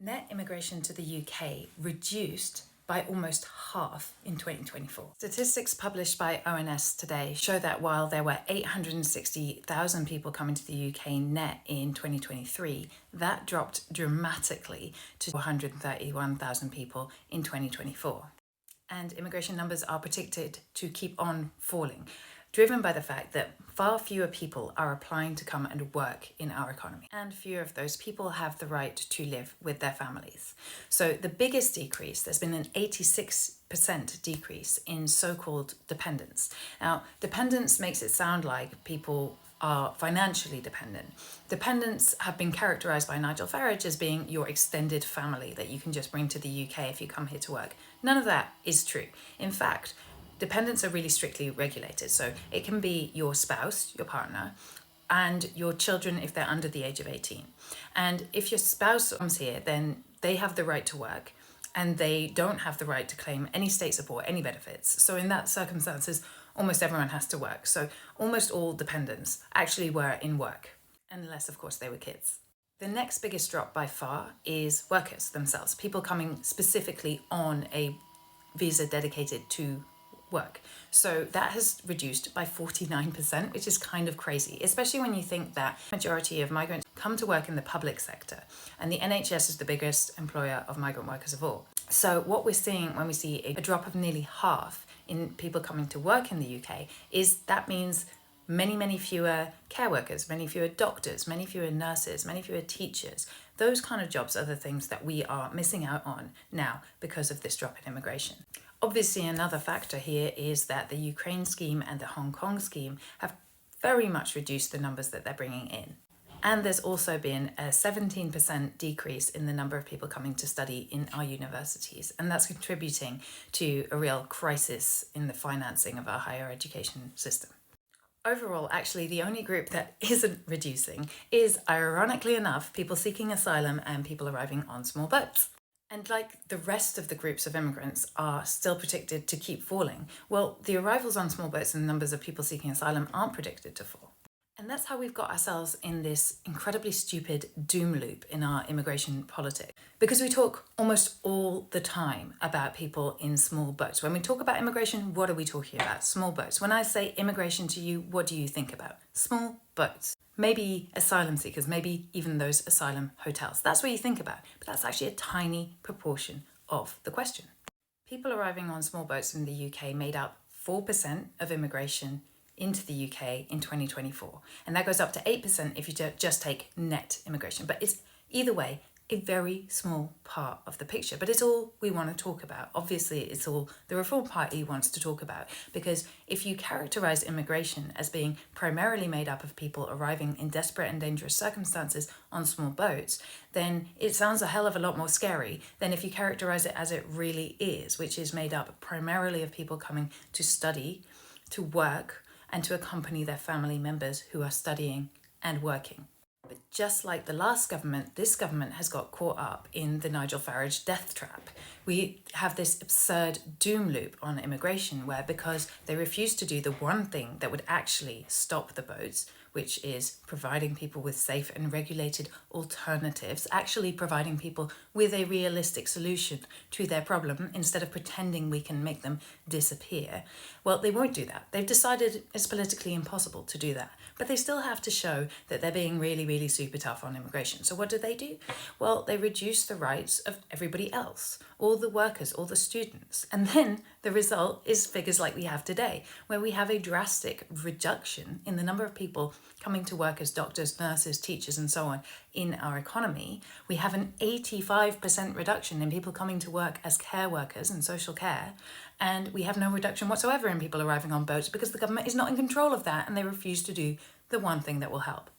Net immigration to the UK reduced by almost half in 2024. Statistics published by ONS today show that while there were 860,000 people coming to the UK net in 2023, that dropped dramatically to 131,000 people in 2024. And immigration numbers are predicted to keep on falling, driven by the fact that far fewer people are applying to come and work in our economy. And fewer of those people have the right to live with their families. So the biggest decrease, there's been an 86% decrease in so-called dependents. Now, dependents makes it sound like people are financially dependent. Dependents have been characterised by Nigel Farage as being your extended family that you can just bring to the UK if you come here to work. None of that is true. In fact, dependents are really strictly regulated. So it can be your spouse, your partner, and your children if they're under the age of 18. And if your spouse comes here, then they have the right to work and they don't have the right to claim any state support, any benefits. So in that circumstances, almost everyone has to work. So almost all dependents actually were in work, unless of course they were kids. The next biggest drop by far is workers themselves, people coming specifically on a visa dedicated to work. So that has reduced by 49%, which is kind of crazy, especially when you think that the majority of migrants come to work in the public sector, and the NHS is the biggest employer of migrant workers of all. So what we're seeing when we see a drop of nearly half in people coming to work in the UK is that means many fewer care workers, many fewer doctors, many fewer nurses, many fewer teachers. Those kind of jobs are the things that we are missing out on now because of this drop in immigration. Obviously, another factor here is that the Ukraine scheme and the Hong Kong scheme have very much reduced the numbers that they're bringing in. And there's also been a 17% decrease in the number of people coming to study in our universities. And that's contributing to a real crisis in the financing of our higher education system. Overall, actually, the only group that isn't reducing is, ironically enough, people seeking asylum and people arriving on small boats. And like the rest of the groups of immigrants are still predicted to keep falling, well, the arrivals on small boats and the numbers of people seeking asylum aren't predicted to fall. And that's how we've got ourselves in this incredibly stupid doom loop in our immigration politics. Because we talk almost all the time about people in small boats. When we talk about immigration, what are we talking about? Small boats. When I say immigration to you, what do you think about? Small boats. Maybe asylum seekers, maybe even those asylum hotels. That's what you think about. But that's actually a tiny proportion of the question. People arriving on small boats in the UK made up 4% of immigration into the UK in 2024. And that goes up to 8% if you just take net immigration. But it's either way a very small part of the picture. But it's all we want to talk about. Obviously, it's all the Reform Party wants to talk about. Because if you characterise immigration as being primarily made up of people arriving in desperate and dangerous circumstances on small boats, then it sounds a hell of a lot more scary than if you characterise it as it really is, which is made up primarily of people coming to study, to work, and to accompany their family members who are studying and working. But just like the last government, this government has got caught up in the Nigel Farage death trap. We have this absurd doom loop on immigration where, because they refuse to do the one thing that would actually stop the boats, which is providing people with safe and regulated alternatives, actually providing people with a realistic solution to their problem instead of pretending we can make them disappear. Well, they won't do that. They've decided it's politically impossible to do that. But they still have to show that they're being really super tough on immigration. So what do? Well, they reduce the rights of everybody else, all the workers, all the students. And then the result is figures like we have today, where we have a drastic reduction in the number of people coming to work as doctors, nurses, teachers, and so on in our economy. We have an 85% reduction in people coming to work as care workers and social care. And we have no reduction whatsoever in people arriving on boats because the government is not in control of that and they refuse to do the one thing that will help.